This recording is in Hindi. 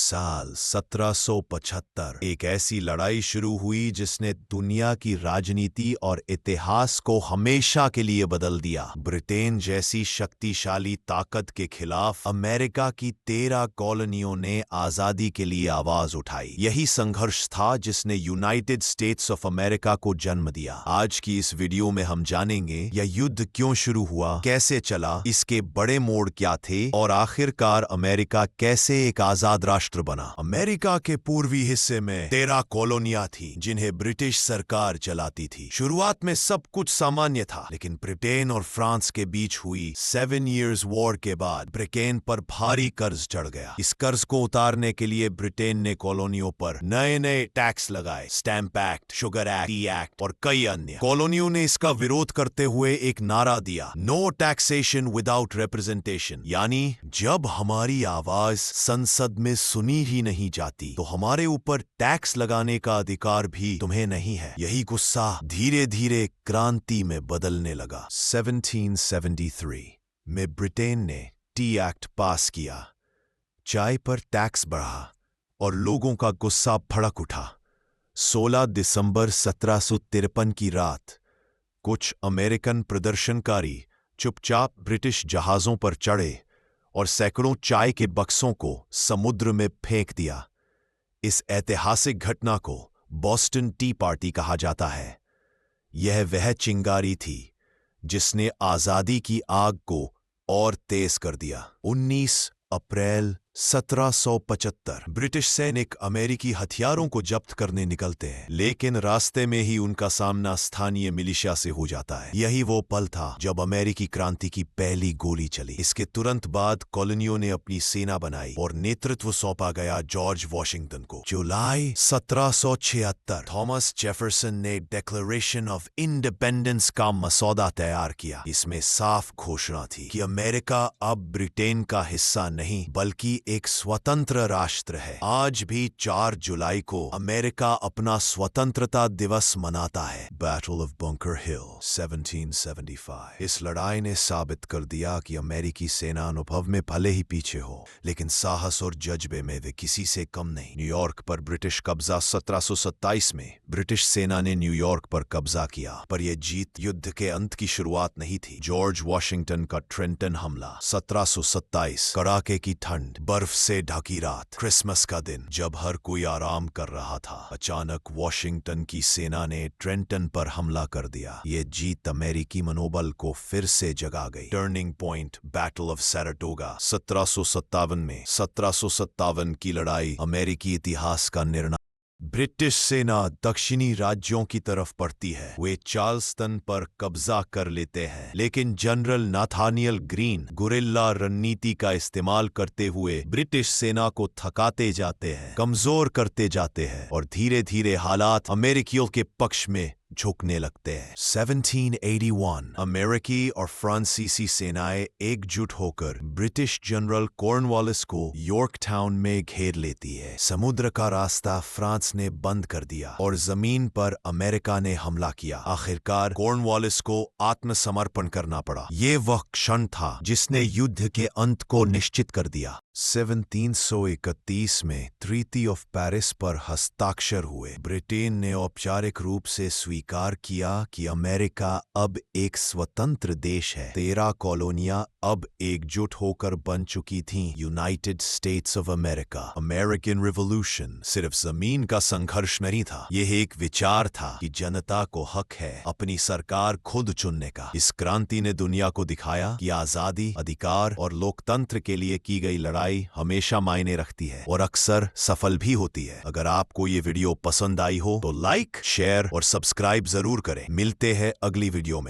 साल 1775 एक ऐसी लड़ाई शुरू हुई जिसने दुनिया की राजनीति और इतिहास को हमेशा के लिए बदल दिया। ब्रिटेन जैसी शक्तिशाली ताकत के खिलाफ अमेरिका की 13 कॉलोनियों ने आजादी के लिए आवाज उठाई। यही संघर्ष था जिसने यूनाइटेड स्टेट्स ऑफ अमेरिका को जन्म दिया। आज की इस वीडियो में हम जानेंगे यह युद्ध क्यों शुरू हुआ, कैसे चला, इसके बड़े मोड़ क्या थे और आखिरकार अमेरिका कैसे एक आजाद राष्ट्र बना। अमेरिका के पूर्वी हिस्से में 13 कॉलोनियां थी जिन्हें ब्रिटिश सरकार चलाती थी। शुरुआत में सब कुछ सामान्य था, लेकिन ब्रिटेन और फ्रांस के बीच हुई 7 इयर्स वॉर के बाद ब्रिटेन पर भारी कर्ज चढ़ गया। इस कर्ज को उतारने के लिए ब्रिटेन ने कॉलोनियों पर नए नए टैक्स लगाए, stamp act, sugar act, T act और कई अन्य। कॉलोनियों ने इसका विरोध करते हुए एक नारा दिया, नो टैक्सेशन विदाउट रिप्रेजेंटेशन, यानी जब हमारी आवाज संसद में सुनी ही नहीं जाती तो हमारे ऊपर टैक्स लगाने का अधिकार भी तुम्हें नहीं है। यही गुस्सा धीरे धीरे क्रांति में बदलने लगा। 1773 में ब्रिटेन ने टी एक्ट पास किया, चाय पर टैक्स बढ़ा और लोगों का गुस्सा भड़क उठा। 16 दिसंबर 1753 की रात कुछ अमेरिकन प्रदर्शनकारी चुपचाप ब्रिटिश जहाजों पर चढ़े और सैकड़ों चाय के बक्सों को समुद्र में फेंक दिया। इस ऐतिहासिक घटना को बॉस्टन टी पार्टी कहा जाता है। यह वह चिंगारी थी जिसने आजादी की आग को और तेज कर दिया। 19 अप्रैल 1775 ब्रिटिश सैनिक अमेरिकी हथियारों को जब्त करने निकलते हैं, लेकिन रास्ते में ही उनका सामना स्थानीय मिलिशिया से हो जाता है। यही वो पल था जब अमेरिकी क्रांति की पहली गोली चली। इसके तुरंत बाद कॉलोनियों ने अपनी सेना बनाई और नेतृत्व सौंपा गया जॉर्ज वॉशिंगटन को। जुलाई 1776 थॉमस जेफरसन ने डिक्लेरेशन ऑफ इंडिपेंडेंस का मसौदा तैयार किया। इसमें साफ घोषणा थी कि अमेरिका अब ब्रिटेन का हिस्सा नहीं बल्कि एक स्वतंत्र राष्ट्र है। आज भी 4 जुलाई को अमेरिका अपना स्वतंत्रता दिवस मनाता है। बैटल ऑफ बंकर हिल 1775 इस लड़ाई ने साबित कर दिया कि अमेरिकी सेना अनुभव में भले ही पीछे हो, लेकिन साहस और जज्बे में वे किसी से कम नहीं। न्यूयॉर्क पर ब्रिटिश कब्जा 1727 में ब्रिटिश सेना ने न्यूयॉर्क पर कब्जा किया, पर यह जीत युद्ध के अंत की शुरुआत नहीं थी। जॉर्ज वॉशिंगटन का ट्रेंटन हमला 1727, कड़ाके की ठंड, बर्फ से ढकी रात, क्रिसमस का दिन जब हर कोई आराम कर रहा था, अचानक वॉशिंगटन की सेना ने ट्रेंटन पर हमला कर दिया। ये जीत अमेरिकी मनोबल को फिर से जगा गई। Turning point battle of Saratoga 1757 में 1757 की लड़ाई अमेरिकी इतिहास का निर्णय। ब्रिटिश सेना दक्षिणी राज्यों की तरफ बढ़ती है। वे चार्ल्सटन पर कब्जा कर लेते हैं, लेकिन जनरल नाथानियल ग्रीन गुरिल्ला रणनीति का इस्तेमाल करते हुए ब्रिटिश सेना को थकाते जाते हैं, कमजोर करते जाते हैं और धीरे धीरे हालात अमेरिकियों के पक्ष में झुकने लगते हैं। 1781 अमेरिकी और फ्रांसीसी सेनाएं एकजुट होकर ब्रिटिश जनरल कॉर्नवालिस को यॉर्कटाउन में घेर लेती है। समुद्र का रास्ता फ्रांस ने बंद कर दिया और जमीन पर अमेरिका ने हमला किया। आखिरकार कॉर्नवालिस को आत्मसमर्पण करना पड़ा। ये वह क्षण था जिसने युद्ध के अंत को निश्चित कर दिया। 1731 में ट्रीटी ऑफ पेरिस पर हस्ताक्षर हुए। ब्रिटेन ने औपचारिक रूप से स्वीकार किया कि अमेरिका अब एक स्वतंत्र देश है। 13 कॉलोनियां अब एकजुट होकर बन चुकी थीं United states of America. American revolution सिर्फ जमीन का संघर्ष नहीं था, यह एक विचार था कि जनता को हक है अपनी सरकार खुद चुनने का। इस क्रांति ने दुनिया को दिखाया कि आजादी, अधिकार और लोकतंत्र के लिए की गई लड़ाई हमेशा मायने रखती है और अक्सर सफल भी होती है। अगर आपको ये वीडियो पसंद आई हो तो लाइक, शेयर और सब्सक्राइब जरूर करें। मिलते हैं अगली वीडियो में।